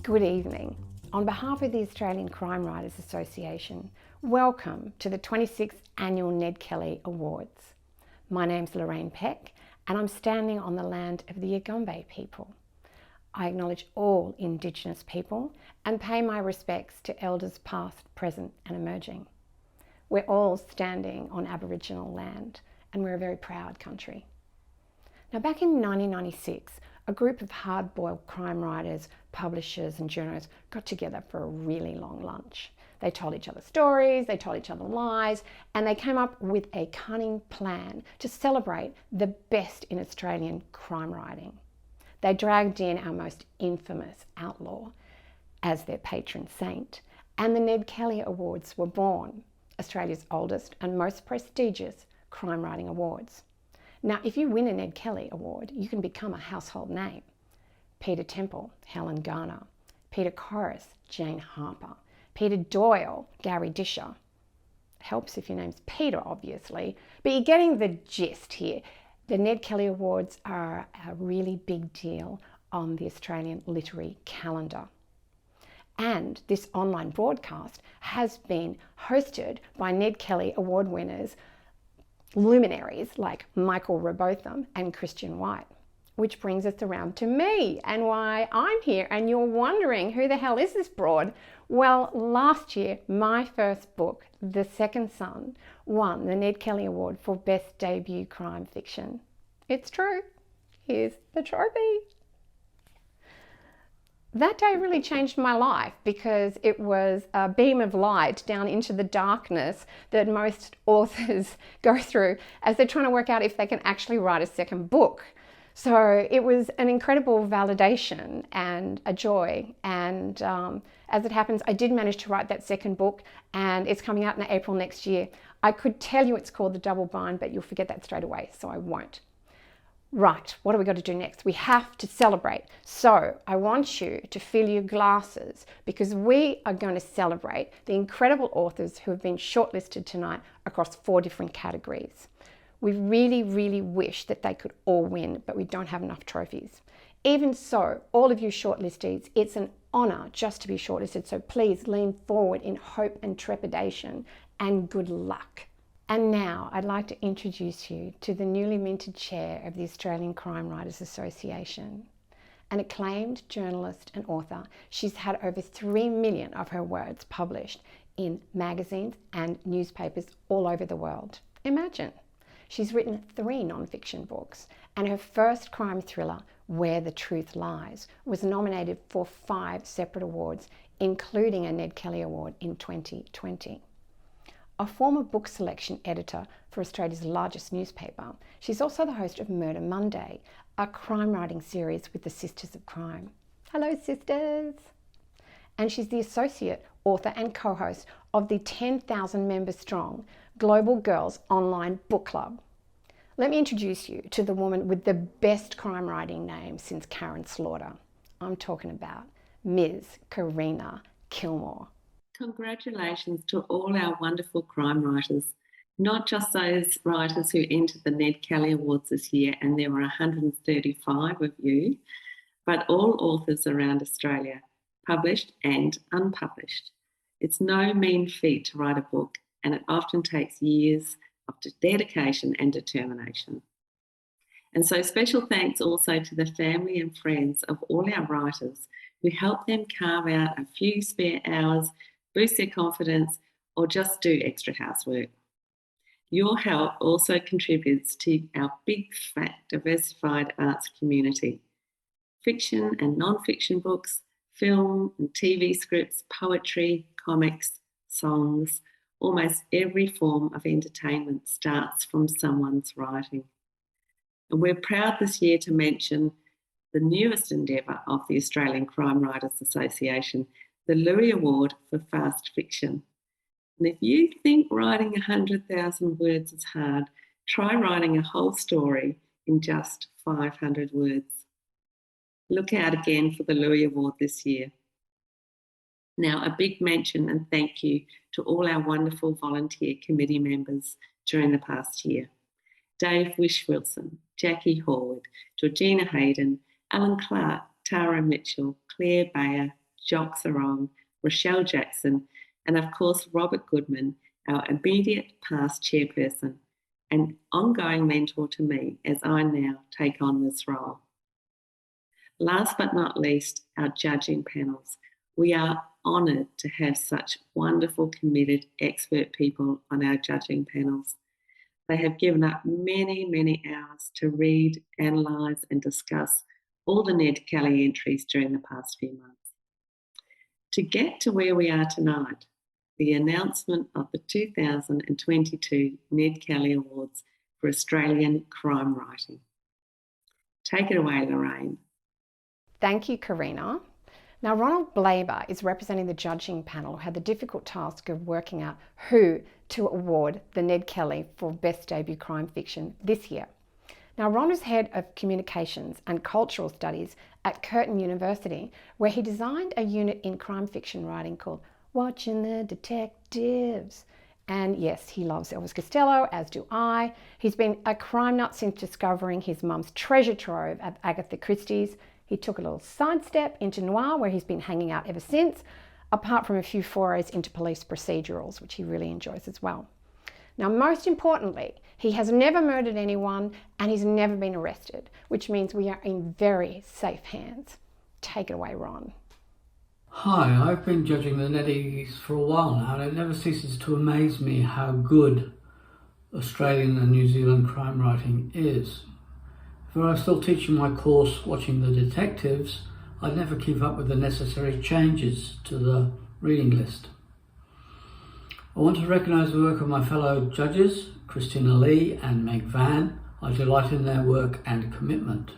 Good evening. On behalf of the Australian Crime Writers Association, welcome to the 26th Annual Ned Kelly Awards. My name's Loraine Peck and I'm standing on the land of the Yugambeh people. I acknowledge all Indigenous people and pay my respects to elders past, present and emerging. We're all standing on Aboriginal land and we're a very proud country. Now, back in 1996, a group of hard-boiled crime writers, publishers and journalists got together for a really long lunch. They told each other stories, they told each other lies, and they came up with a cunning plan to celebrate the best in Australian crime writing. They dragged in our most infamous outlaw as their patron saint, and the Ned Kelly Awards were born, Australia's oldest and most prestigious crime writing awards. Now, if you win a Ned Kelly Award, you can become a household name. Peter Temple, Helen Garner. Peter Corris, Jane Harper. Peter Doyle, Gary Disher. Helps if your name's Peter, obviously, but you're getting the gist here. The Ned Kelly Awards are a really big deal on the Australian literary calendar. And this online broadcast has been hosted by Ned Kelly Award winners, luminaries like Michael Robotham and Christian White. Which brings us around to me and why I'm here, and you're wondering, who the hell is this broad? Well, last year, my first book, The Second Son, won the Ned Kelly Award for Best Debut Crime Fiction. It's true. Here's the trophy. That day really changed my life because it was a beam of light down into the darkness that most authors go through as they're trying to work out if they can actually write a second book. So it was an incredible validation and a joy. And as it happens, I did manage to write that second book and it's coming out in April next year. I could tell you it's called The Double Bind, but you'll forget that straight away, so I won't. Right, what do we got to do next? We have to celebrate. So I want you to fill your glasses because we are going to celebrate the incredible authors who have been shortlisted tonight across 4 different categories. We really, really wish that they could all win, but we don't have enough trophies. Even so, all of you shortlistees, it's an honor just to be shortlisted. So please lean forward in hope and trepidation and good luck. And now I'd like to introduce you to the newly minted chair of the Australian Crime Writers Association. An acclaimed journalist and author, she's had over 3 million of her words published in magazines and newspapers all over the world. Imagine. She's written 3 non-fiction books, and her first crime thriller, Where the Truth Lies, was nominated for 5 separate awards, including a Ned Kelly Award in 2020. A former book selection editor for Australia's largest newspaper, she's also the host of Murder Monday, a crime writing series with the Sisters of Crime. Hello, sisters! And she's the associate author and co-host of the 10,000 member strong Global Girls Online Book Club. Let me introduce you to the woman with the best crime writing name since Karen Slaughter. I'm talking about Ms. Karina Kilmore. Congratulations to all our wonderful crime writers, not just those writers who entered the Ned Kelly Awards this year, and there were 135 of you, but all authors around Australia, published and unpublished. It's no mean feat to write a book, and it often takes years of dedication and determination. And so special thanks also to the family and friends of all our writers who help them carve out a few spare hours, boost their confidence, or just do extra housework. Your help also contributes to our big, fat, diversified arts community. Fiction and non-fiction books, film and TV scripts, poetry, comics, songs, almost every form of entertainment starts from someone's writing. And we're proud this year to mention the newest endeavour of the Australian Crime Writers Association, the Louis Award for Fast Fiction. And if you think writing 100,000 words is hard, try writing a whole story in just 500 words. Look out again for the Louis Award this year. Now, a big mention and thank you to all our wonderful volunteer committee members during the past year. Dave Wish-Wilson, Jackie Horwood, Georgina Hayden, Alan Clark, Tara Mitchell, Claire Bayer, Jock Sarong, Rochelle Jackson, and of course Robert Goodman, our immediate past chairperson and ongoing mentor to me as I now take on this role. Last but not least, our judging panels. We are honoured to have such wonderful, committed, expert people on our judging panels. They have given up many, many hours to read, analyse and discuss all the Ned Kelly entries during the past few months. To get to where we are tonight, the announcement of the 2022 Ned Kelly Awards for Australian crime writing. Take it away, Loraine. Thank you, Karina. Now, Ronald Blaber is representing the judging panel who had the difficult task of working out who to award the Ned Kelly for Best Debut Crime Fiction this year. Now, Ron is head of communications and cultural studies at Curtin University, where he designed a unit in crime fiction writing called Watching the Detectives. And yes, he loves Elvis Costello, as do I. He's been a crime nut since discovering his mum's treasure trove at Agatha Christie's. He took a little sidestep into noir, where he's been hanging out ever since, apart from a few forays into police procedurals, which he really enjoys as well. Now, most importantly, he has never murdered anyone and he's never been arrested, which means we are in very safe hands. Take it away, Ron. Hi, I've been judging the Neddies for a while now, and it never ceases to amaze me how good Australian and New Zealand crime writing is. If I was still teaching my course Watching the Detectives, I'd never keep up with the necessary changes to the reading list. I want to recognise the work of my fellow judges, Christina Lee and Meg Van. I delight in their work and commitment.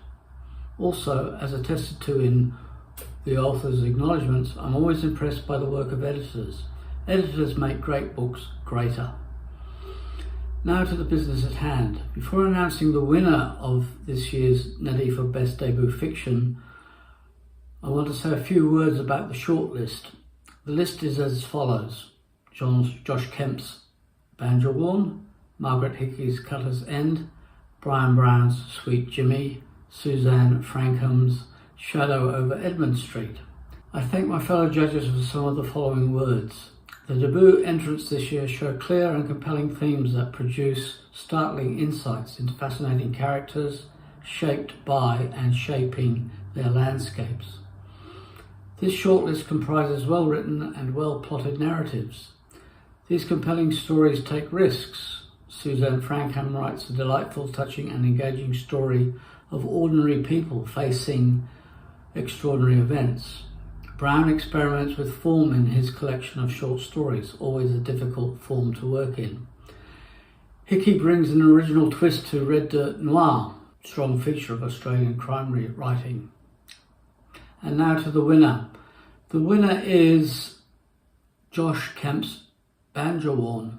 Also, as attested to in the author's acknowledgements, I'm always impressed by the work of editors. Editors make great books greater. Now to the business at hand. Before announcing the winner of this year's Neddy for Best Debut Fiction, I want to say a few words about the shortlist. The list is as follows: Josh Kemp's Banjowarn, Margaret Hickey's Cutter's End, Brian Brown's Sweet Jimmy, Suzanne Frankham's Shadow over Edmund Street. I thank my fellow judges for some of the following words. The debut entrants this year show clear and compelling themes that produce startling insights into fascinating characters, shaped by and shaping their landscapes. This shortlist comprises well-written and well-plotted narratives. These compelling stories take risks. Suzanne Frankham writes a delightful, touching and engaging story of ordinary people facing extraordinary events. Brown experiments with form in his collection of short stories, always a difficult form to work in. Hickey brings an original twist to Red Dirt Noir, strong feature of Australian crime writing. And now to the winner. The winner is Josh Kemp's Banjowarn.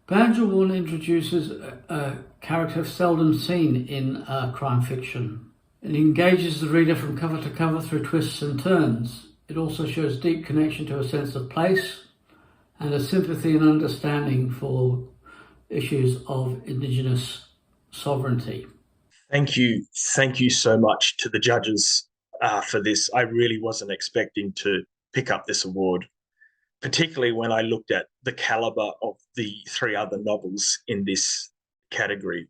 Banjowarn introduces a character seldom seen in crime fiction. It engages the reader from cover to cover through twists and turns. It also shows deep connection to a sense of place and a sympathy and understanding for issues of Indigenous sovereignty. Thank you so much to the judges for this. I really wasn't expecting to pick up this award, particularly when I looked at the calibre of the three other novels in this category.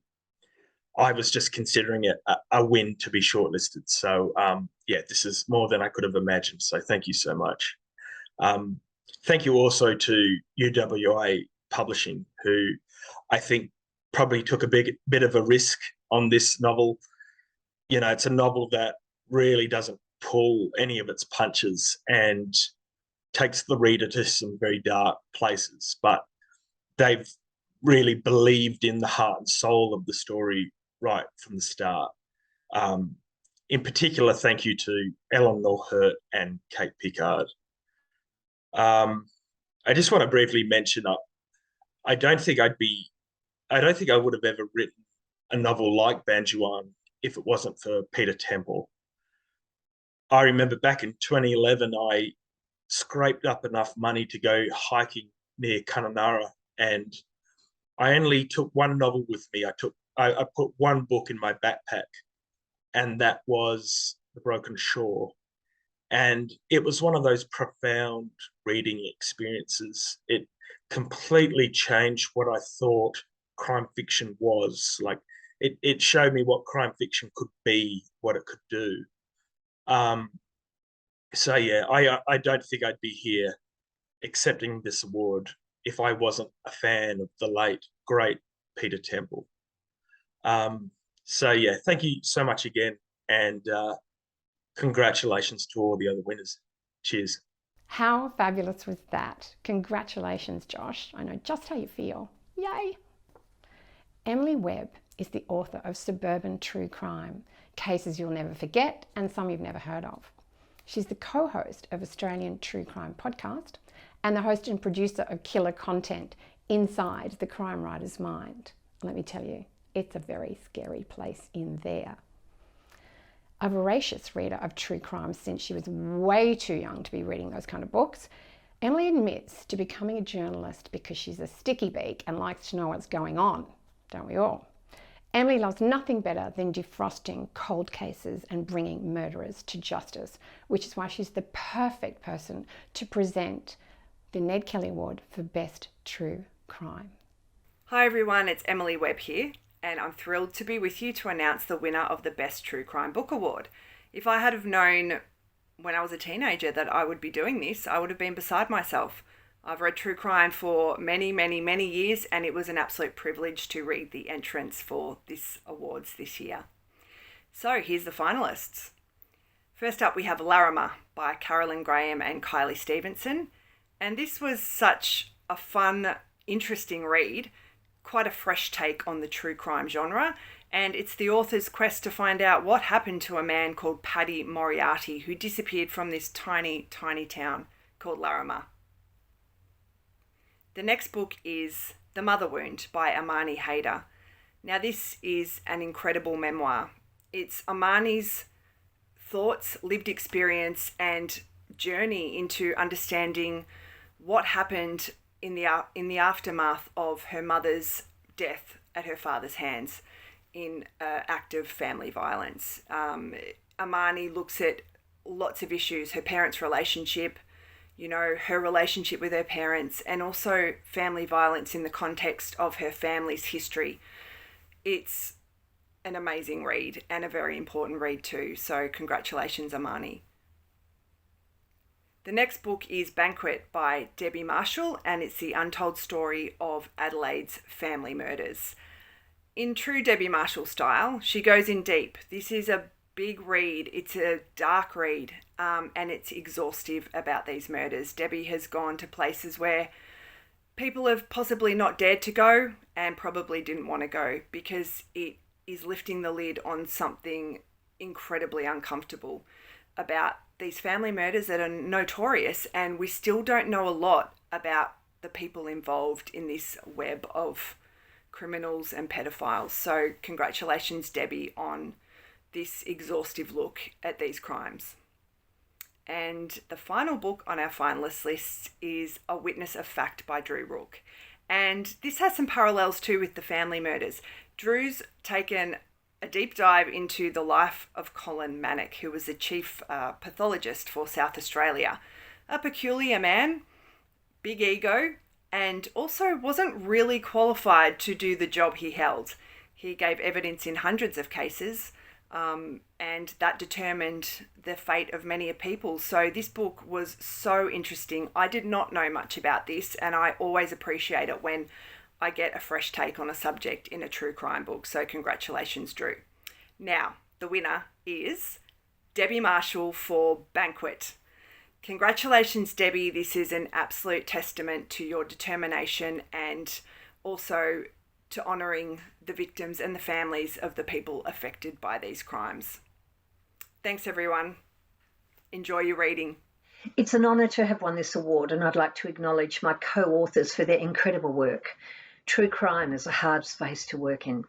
I was just considering it a win to be shortlisted. So, this is more than I could have imagined. So thank you so much. Thank you also to UWA Publishing, who I think probably took a bit of a risk on this novel. You know, it's a novel that really doesn't pull any of its punches and takes the reader to some very dark places, but they've really believed in the heart and soul of the story right from the start. In particular, thank you to Eleanor Hurt and Kate Pickard. I just want to briefly mention I don't think I would have ever written a novel like Banjowarn if it wasn't for Peter Temple. I remember back in 2011, I scraped up enough money to go hiking near Kununurra, and I only took one novel with me. I put one book in my backpack, and that was The Broken Shore. And it was one of those profound reading experiences. It completely changed what I thought crime fiction was. Like it showed me what crime fiction could be, what it could do. Um, so yeah, I don't think I'd be here accepting this award if I wasn't a fan of the late great Peter Temple. Um, so yeah, thank you so much again, and congratulations to all the other winners. Cheers. How fabulous was that? Congratulations, Josh. I know just how you feel. Yay! Emily Webb is the author of Suburban True Crime, Cases You'll Never Forget and Some You've Never Heard of. She's the co-host of Australian True Crime Podcast and the host and producer of killer content Inside the Crime Writer's Mind. Let me tell you, it's a very scary place in there. A voracious reader of true crime since she was way too young to be reading those kind of books, Emily admits to becoming a journalist because she's a sticky beak and likes to know what's going on, don't we all? Emily loves nothing better than defrosting cold cases and bringing murderers to justice, which is why she's the perfect person to present the Ned Kelly Award for Best True Crime. Hi everyone, it's Emily Webb here, and I'm thrilled to be with you to announce the winner of the Best True Crime Book Award. If I had have known when I was a teenager that I would be doing this, I would have been beside myself. I've read true crime for many, many, many years, and it was an absolute privilege to read the entrants for this awards this year. So here's the finalists. First up, we have Larimer by Carolyn Graham and Kylie Stevenson. And this was such a fun, interesting read, quite a fresh take on the true crime genre. And it's the author's quest to find out what happened to a man called Paddy Moriarty, who disappeared from this tiny, tiny town called Larimer. The next book is The Mother Wound by Amani Haider. Now this is an incredible memoir. It's Amani's thoughts, lived experience and journey into understanding what happened in the aftermath of her mother's death at her father's hands in an act of family violence. Amani looks at lots of issues, her parents' relationship, her relationship with her parents, and also family violence in the context of her family's history. It's an amazing read and a very important read too, so congratulations, Amani. The next book is Banquet by Debbie Marshall, and it's the untold story of Adelaide's family murders. In true Debbie Marshall style, she goes in deep. This is a big read. It's a dark read, and it's exhaustive about these murders. Debbie has gone to places where people have possibly not dared to go and probably didn't want to go, because it is lifting the lid on something incredibly uncomfortable about these family murders that are notorious, and we still don't know a lot about the people involved in this web of criminals and pedophiles. So congratulations, Debbie, on this exhaustive look at these crimes. And the final book on our finalist list is A Witness of Fact by Drew Rook. And this has some parallels too with the family murders. Drew's taken a deep dive into the life of Colin Manick, who was the chief pathologist for South Australia. A peculiar man, big ego, and also wasn't really qualified to do the job he held. He gave evidence in hundreds of cases, and that determined the fate of many people. So this book was so interesting. I did not know much about this, and I always appreciate it when I get a fresh take on a subject in a true crime book. So congratulations, Drew. Now, the winner is Debbie Marshall for Banquet. Congratulations, Debbie. This is an absolute testament to your determination and also to honouring the victims and the families of the people affected by these crimes. Thanks, everyone. Enjoy your reading. It's an honour to have won this award, and I'd like to acknowledge my co-authors for their incredible work. True crime is a hard space to work in.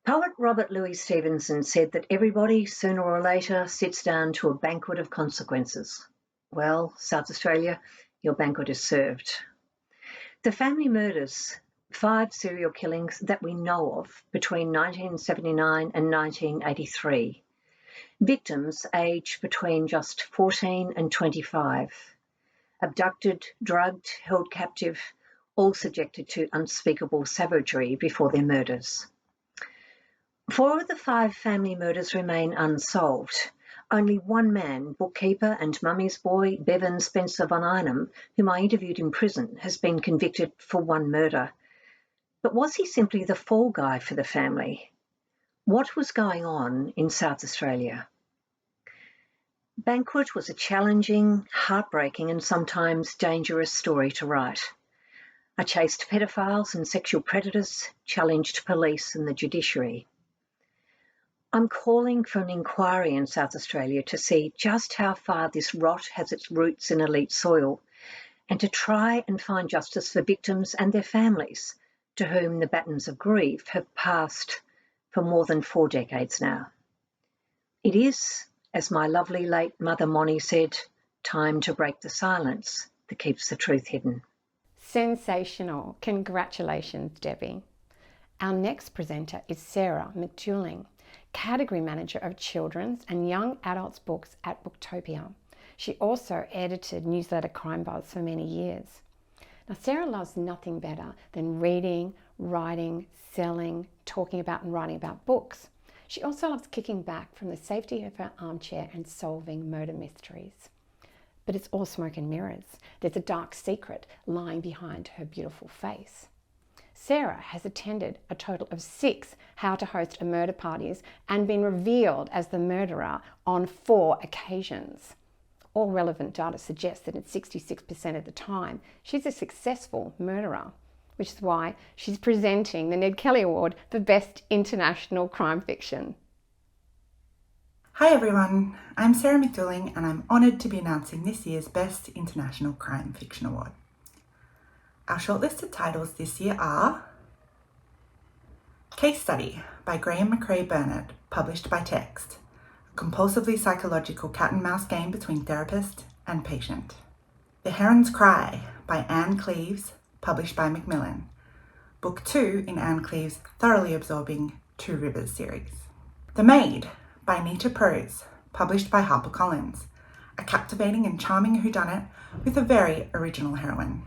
Poet Robert Louis Stevenson said that everybody, sooner or later, sits down to a banquet of consequences. Well, South Australia, your banquet is served. The family murders, 5 serial killings that we know of between 1979 and 1983. Victims aged between just 14 and 25. Abducted, drugged, held captive, all subjected to unspeakable savagery before their murders. 4 of the 5 family murders remain unsolved. Only one man, bookkeeper and mummy's boy Bevan Spencer von Einem, whom I interviewed in prison, has been convicted for one murder. But was he simply the fall guy for the family? What was going on in South Australia? Banquet was a challenging, heartbreaking and sometimes dangerous story to write. I chased pedophiles and sexual predators, challenged police and the judiciary. I'm calling for an inquiry in South Australia to see just how far this rot has its roots in elite soil, and to try and find justice for victims and their families, to whom the batons of grief have passed for more than 4 decades now. It is, as my lovely late mother Moni said, time to break the silence that keeps the truth hidden. Sensational. Congratulations, Debbie. Our next presenter is Sarah McDouling, Category Manager of Children's and Young Adults Books at Booktopia. She also edited newsletter Crime Buzz for many years. Now, Sarah loves nothing better than reading, writing, selling, talking about and writing about books. She also loves kicking back from the safety of her armchair and solving murder mysteries. But it's all smoke and mirrors. There's a dark secret lying behind her beautiful face. Sarah has attended a total of 6 How to Host a Murder parties and been revealed as the murderer on 4 occasions. All relevant data suggests that at 66% of the time, she's a successful murderer, which is why she's presenting the Ned Kelly Award for Best International Crime Fiction. Hi everyone, I'm Sarah McDouling and I'm honoured to be announcing this year's Best International Crime Fiction Award. Our shortlisted titles this year are Case Study by Graham McRae Bernard, published by Text, a compulsively psychological cat and mouse game between therapist and patient. The Heron's Cry by Anne Cleeves, published by Macmillan, Book 2 in Anne Cleeves' thoroughly absorbing Two Rivers series. The Maid by Nita Prose, published by HarperCollins, a captivating and charming whodunit with a very original heroine.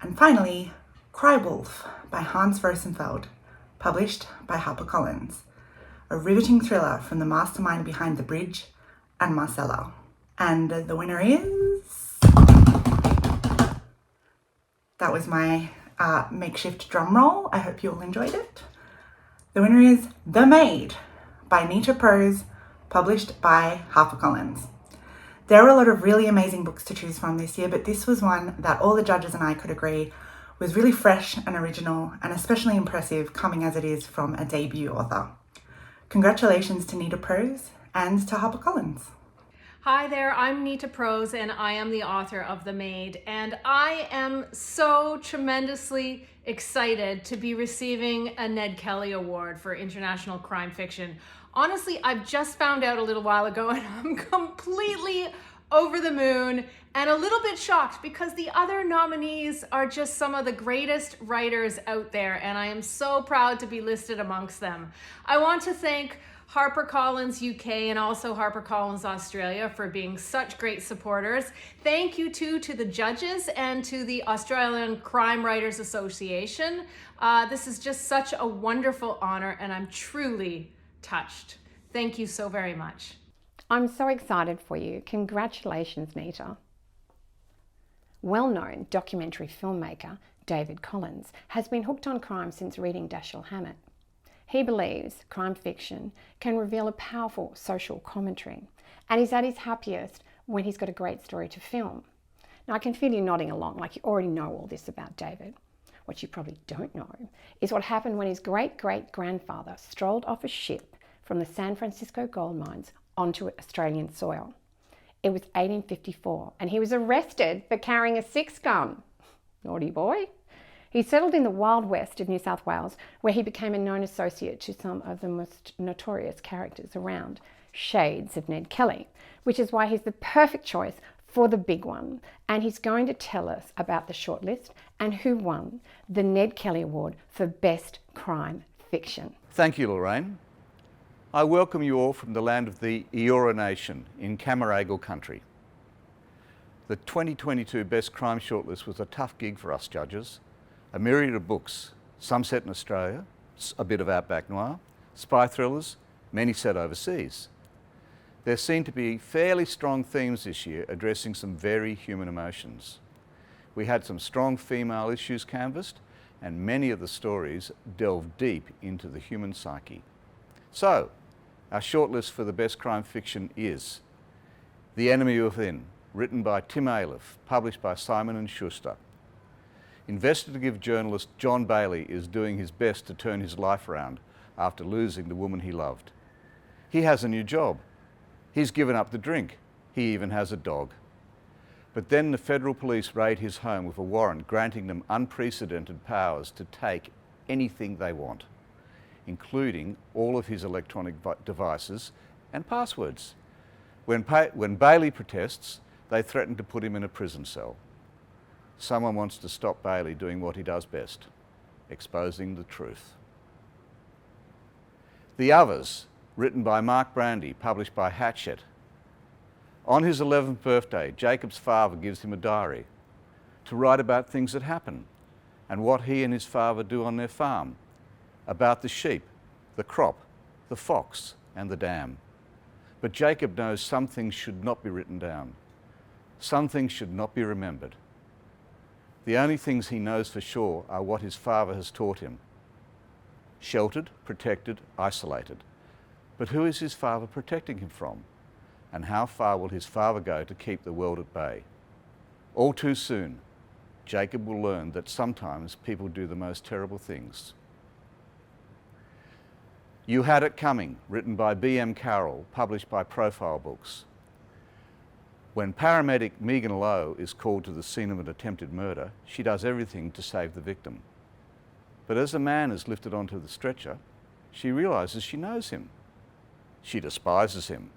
And finally, Cry Wolf by Hans Rosenfeld, published by HarperCollins, a riveting thriller from the mastermind behind The Bridge and Marcella. And the winner is... That was my makeshift drum roll. I hope you all enjoyed it. The winner is The Maid by Nita Prose, published by HarperCollins. There were a lot of really amazing books to choose from this year, but this was one that all the judges and I could agree was really fresh and original, and especially impressive coming as it is from a debut author. Congratulations to Nita Prose and to HarperCollins. Hi there, I'm Nita Prose and I am the author of The Maid, and I am so tremendously excited to be receiving a Ned Kelly Award for International Crime Fiction. Honestly, I've just found out a little while ago and I'm completely over the moon and a little bit shocked because the other nominees are just some of the greatest writers out there, and I am so proud to be listed amongst them. I want to thank HarperCollins UK and also HarperCollins Australia for being such great supporters. Thank you too to the judges and to the Australian Crime Writers Association. This is just such a wonderful honor and I'm truly touched. Thank you so very much. I'm so excited for you. Congratulations, Nita. Well-known documentary filmmaker David Collins has been hooked on crime since reading Dashiell Hammett. He believes crime fiction can reveal a powerful social commentary, and he's at his happiest when he's got a great story to film. Now, I can feel you nodding along like you already know all this about David. What you probably don't know is what happened when his great-great-grandfather strolled off a ship from the San Francisco gold mines onto Australian soil. It was 1854, and he was arrested for carrying a 6-gun. Naughty boy. He settled in the Wild West of New South Wales, where he became a known associate to some of the most notorious characters around, shades of Ned Kelly, which is why he's the perfect choice for the big one. And he's going to tell us about the shortlist and who won the Ned Kelly Award for Best Crime Fiction. Thank you, Loraine. I welcome you all from the land of the Eora Nation in Camaragal country. The 2022 Best Crime Shortlist was a tough gig for us judges. A myriad of books, some set in Australia, a bit of outback noir, spy thrillers, many set overseas. There seem to be fairly strong themes this year addressing some very human emotions. We had some strong female issues canvassed, and many of the stories delved deep into the human psyche. So, our shortlist for the best crime fiction is The Enemy Within, written by Tim Aleph, published by Simon & Schuster. Investigative journalist John Bailey is doing his best to turn his life around after losing the woman he loved. He has a new job. He's given up the drink. He even has a dog. But then the federal police raid his home with a warrant granting them unprecedented powers to take anything they want, including all of his electronic devices and passwords. When Bailey protests, they threaten to put him in a prison cell. Someone wants to stop Bailey doing what he does best, exposing the truth. The Others, written by Mark Brandy, published by Hatchet. On his 11th birthday, Jacob's father gives him a diary to write about things that happen and what he and his father do on their farm, about the sheep, the crop, the fox, and the dam. But Jacob knows some things should not be written down. Some things should not be remembered. The only things he knows for sure are what his father has taught him. Sheltered, protected, isolated. But who is his father protecting him from? And how far will his father go to keep the world at bay? All too soon, Jacob will learn that sometimes people do the most terrible things. You Had It Coming, written by B.M. Carroll, published by Profile Books. When paramedic Megan Lowe is called to the scene of an attempted murder, she does everything to save the victim. But as the man is lifted onto the stretcher, she realises she knows him. She despises him.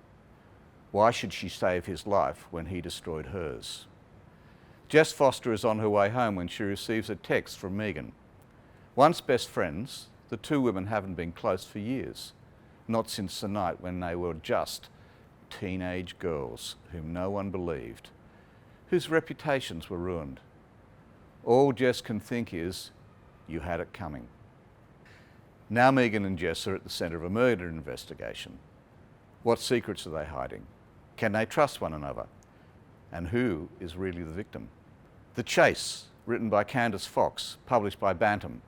Why should she save his life when he destroyed hers? Jess Foster is on her way home when she receives a text from Megan. Once best friends, the two women haven't been close for years, not since the night when they were just teenage girls whom no one believed, whose reputations were ruined. All Jess can think is, you had it coming. Now Megan and Jess are at the centre of a murder investigation. What secrets are they hiding? Can they trust one another? And who is really the victim? The Chase, written by Candice Fox, published by Bantam.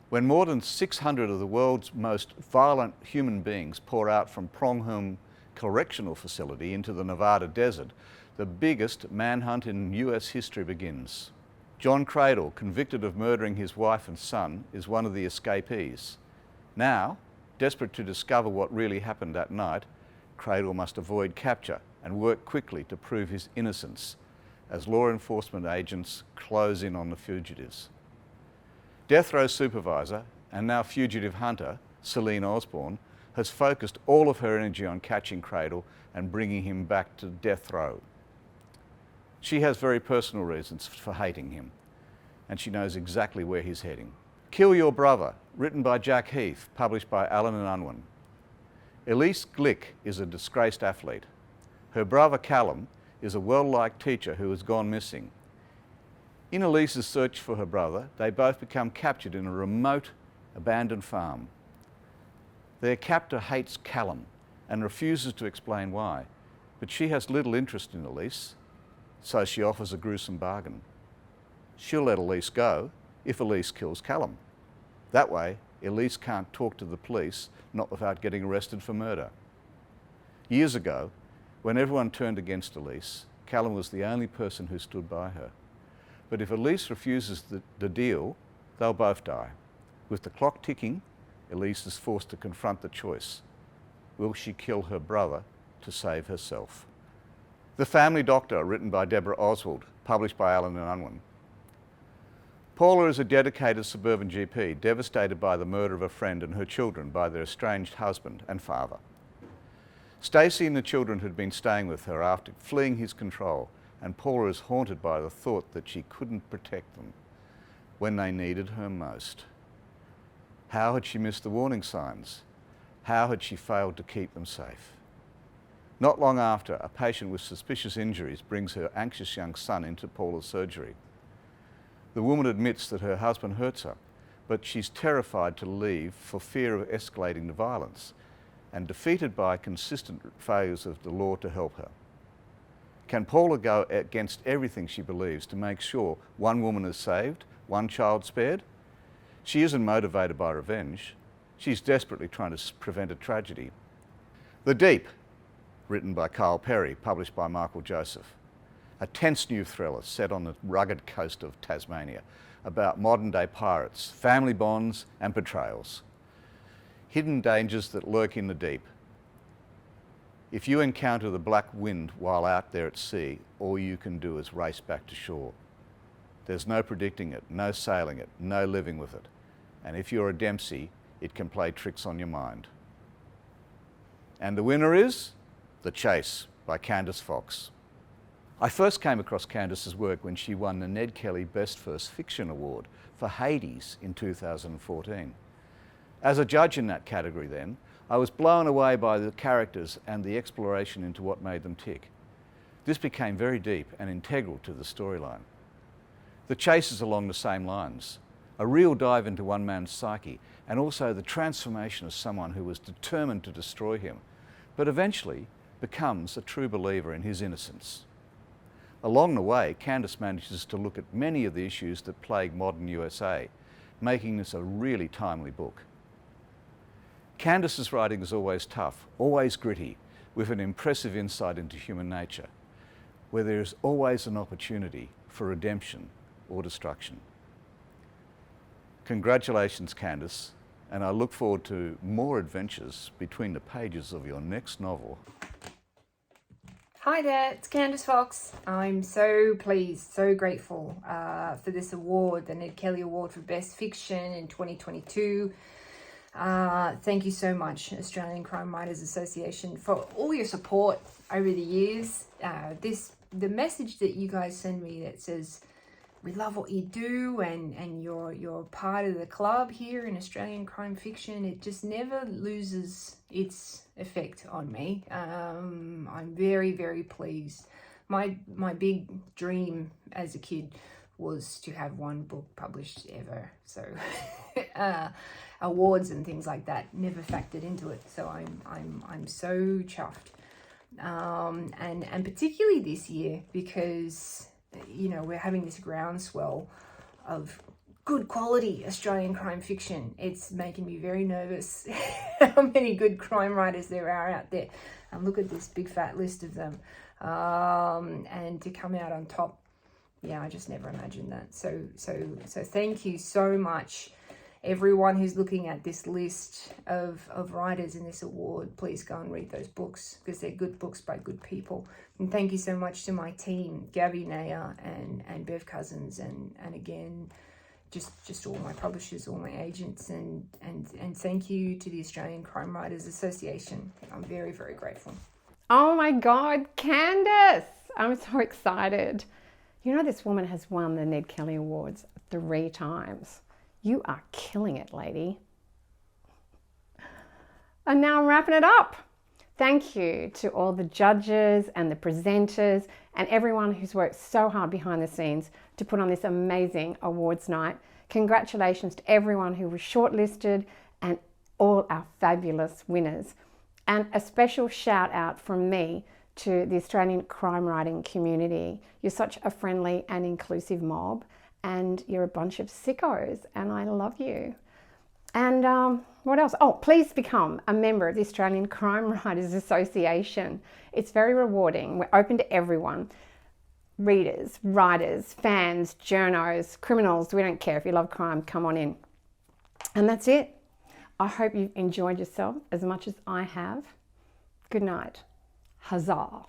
When more than 600 of the world's most violent human beings pour out from Prongham Correctional Facility into the Nevada desert, the biggest manhunt in US history begins. John Cradle, convicted of murdering his wife and son, is one of the escapees. Now, desperate to discover what really happened that night, Cradle must avoid capture and work quickly to prove his innocence as law enforcement agents close in on the fugitives. Death Row supervisor and now fugitive hunter, Celine Osborne, has focused all of her energy on catching Cradle and bringing him back to death row. She has very personal reasons for hating him, and she knows exactly where he's heading. Kill Your Brother, written by Jack Heath, published by Allen and Unwin. Elise Glick is a disgraced athlete. Her brother Callum is a well-liked teacher who has gone missing. In Elise's search for her brother, they both become captured in a remote, abandoned farm. Their captor hates Callum and refuses to explain why, but she has little interest in Elise, so she offers a gruesome bargain. She'll let Elise go if Elise kills Callum. That way, Elise can't talk to the police, not without getting arrested for murder. Years ago, when everyone turned against Elise, Callum was the only person who stood by her. But if Elise refuses the deal, they'll both die. With the clock ticking, Elise is forced to confront the choice. Will she kill her brother to save herself? The Family Doctor, written by Deborah Oswald, published by Allen and Unwin. Paula is a dedicated suburban GP, devastated by the murder of a friend and her children by their estranged husband and father. Stacey and the children had been staying with her after fleeing his control, and Paula is haunted by the thought that she couldn't protect them when they needed her most. How had she missed the warning signs? How had she failed to keep them safe? Not long after, a patient with suspicious injuries brings her anxious young son into Paula's surgery. The woman admits that her husband hurts her, but she's terrified to leave for fear of escalating to violence and defeated by consistent failures of the law to help her. Can Paula go against everything she believes to make sure one woman is saved, one child spared? She isn't motivated by revenge. She's desperately trying to prevent a tragedy. The Deep, written by Carl Perry, published by Michael Joseph. A tense new thriller set on the rugged coast of Tasmania about modern-day pirates, family bonds and betrayals. Hidden dangers that lurk in the deep. If you encounter the black wind while out there at sea, all you can do is race back to shore. There's no predicting it, no sailing it, no living with it. And if you're a Dempsey, it can play tricks on your mind. And the winner is The Chase by Candice Fox. I first came across Candice's work when she won the Ned Kelly Best First Fiction Award for Hades in 2014. As a judge in that category then, I was blown away by the characters and the exploration into what made them tick. This became very deep and integral to the storyline. The Chase is along the same lines, a real dive into one man's psyche and also the transformation of someone who was determined to destroy him, but eventually becomes a true believer in his innocence. Along the way, Candice manages to look at many of the issues that plague modern USA, making this a really timely book. Candice's writing is always tough, always gritty, with an impressive insight into human nature, where there is always an opportunity for redemption or destruction. Congratulations, Candice, and I look forward to more adventures between the pages of your next novel. Hi there, it's Candice Fox. I'm so pleased, so grateful for this award, the Ned Kelly Award for Best Fiction in 2022. Thank you so much, Australian Crime Writers Association, for all your support over the years. The message that you guys send me that says, we love what you do and you're part of the club here in Australian crime fiction, it just never loses its effect on me. I'm very, very pleased. My big dream as a kid was to have one book published ever. So awards and things like that never factored into it. So I'm so chuffed. And particularly this year because we're having this groundswell of good quality Australian crime fiction. It's making me very nervous how many good crime writers there are out there. And look at this big fat list of them. And to come out on top, yeah, I just never imagined that. So thank you so much. Everyone who's looking at this list of writers in this award, please go and read those books because they're good books by good people. And thank you so much to my team, Gabby Nair and Bev Cousins, and again, just all my publishers, all my agents, and thank you to the Australian Crime Writers Association. I'm very, very grateful. Oh my God, Candice! I'm so excited. You know this woman has won the Ned Kelly Awards 3 times. You are killing it, lady. And now I'm wrapping it up. Thank you to all the judges and the presenters and everyone who's worked so hard behind the scenes to put on this amazing awards night. Congratulations to everyone who was shortlisted and all our fabulous winners. And a special shout out from me to the Australian crime writing community. You're such a friendly and inclusive mob. And you're a bunch of sickos, and I love you. And what else? Oh, please become a member of the Australian Crime Writers Association. It's very rewarding. We're open to everyone. Readers, writers, fans, journos, criminals. We don't care. If you love crime, come on in. And that's it. I hope you've enjoyed yourself as much as I have. Good night. Huzzah.